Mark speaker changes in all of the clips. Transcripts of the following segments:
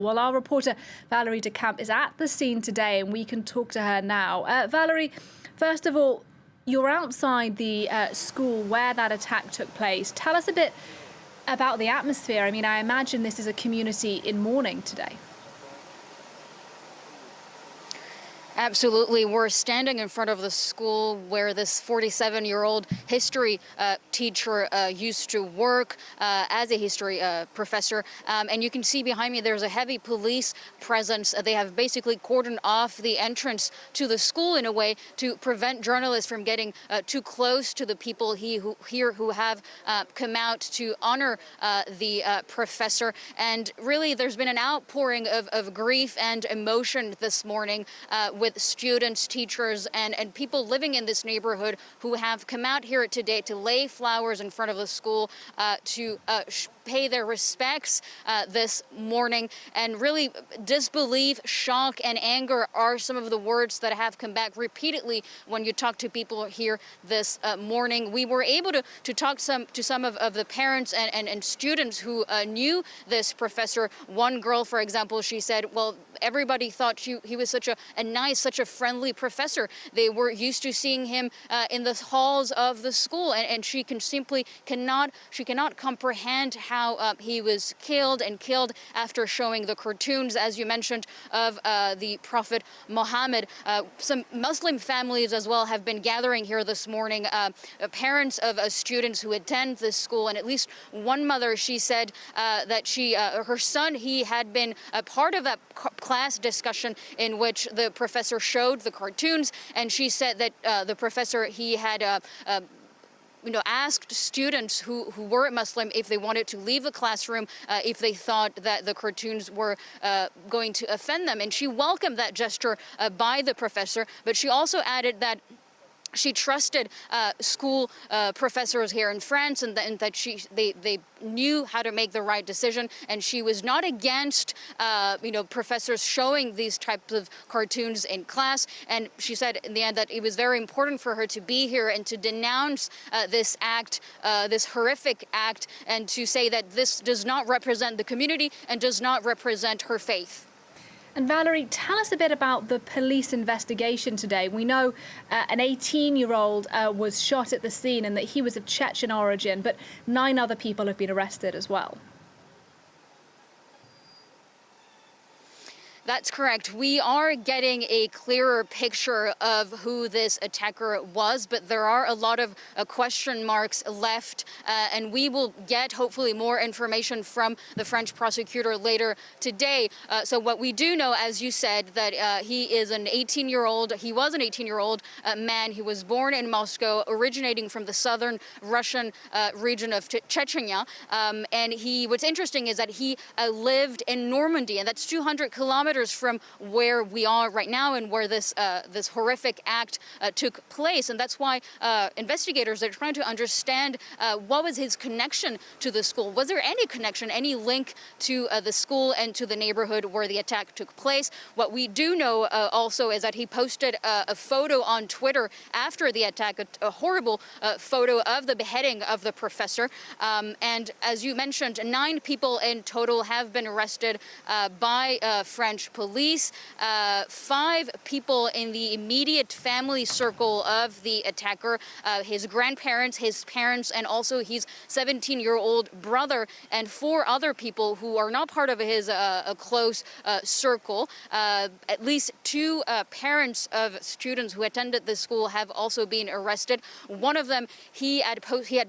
Speaker 1: Well, our reporter Valerie de Camp is at the scene today and we can talk to her now. Valerie, first of all, you're outside the school where that attack took place. Tell us a bit about the atmosphere. I mean, I imagine this is a community in mourning today.
Speaker 2: Absolutely. We're standing in front of the school where this 47-year-old history teacher used to work as a history professor. And you can see behind me there's a heavy police presence. They have basically cordoned off the entrance to the school in a way to prevent journalists from getting too close to the people who have come out to honor the professor. And really, there's been an outpouring of grief and emotion this morning with students, teachers, and people living in this neighborhood who have come out here today to lay flowers in front of the school to pay their respects this morning. And really, disbelief, shock, and anger are some of the words that have come back repeatedly when you talk to people here this morning. We were able to talk to some of the parents and students who knew this professor. One girl, for example, she said, well, everybody thought he was such a nice, such a friendly professor. They were used to seeing him in the halls of the school, and she cannot comprehend how he was killed after showing the cartoons, as you mentioned, of the Prophet Mohammed. Some Muslim families as well have been gathering here this morning. Parents of students who attend this school, and at least one mother, she said that her son, he had been a part of that class discussion in which the professor showed the cartoons, and she said that the professor, he had asked students who weren't Muslim if they wanted to leave the classroom if they thought that the cartoons were going to offend them. And she welcomed that gesture by the professor, but she also added that she trusted school professors here in France, and that they knew how to make the right decision, and she was not against professors showing these types of cartoons in class. And she said in the end that it was very important for her to be here and to denounce this act, this horrific act, and to say that this does not represent the community and does not represent her faith.
Speaker 1: And Valerie, tell us a bit about the police investigation today. We know an 18-year-old was shot at the scene and that he was of Chechen origin, but 9 other people have been arrested as well.
Speaker 2: That's correct. We are getting a clearer picture of who this attacker was, but there are a lot of question marks left, and we will get hopefully more information from the French prosecutor later today. So what we do know, as you said, that he is an 18-year-old. He was an 18-year-old man. He was born in Moscow, originating from the southern Russian region of Chechnya. And what's interesting is that he lived in Normandy, and that's 200 kilometers from where we are right now and where this horrific act took place. And that's why investigators are trying to understand what was his connection to the school. Was there any connection, any link to the school and to the neighborhood where the attack took place? What we do know also is that he posted a photo on Twitter after the attack, a horrible photo of the beheading of the professor. And as you mentioned, 9 people in total have been arrested by French police. 5 people in the immediate family circle of the attacker, his grandparents, his parents, and also his 17-year-old brother, and 4 other people who are not part of his close circle. At least 2 parents of students who attended the school have also been arrested. One of them, he had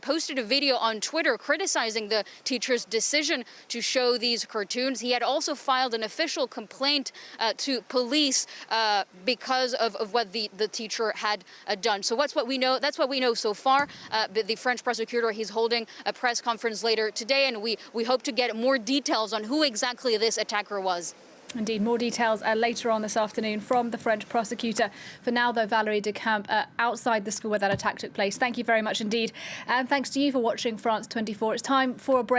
Speaker 2: posted a video on Twitter criticizing the teacher's decision to show these cartoons. He had also filed an official complaint to police because of what the teacher had done. So that's what we know so far. The French prosecutor, he's holding a press conference later today, and we hope to get more details on who exactly this attacker was.
Speaker 1: Indeed, more details later on this afternoon from the French prosecutor. For now, though, Valerie de Camp, outside the school where that attack took place. Thank you very much indeed. And thanks to you for watching France 24. It's time for a break.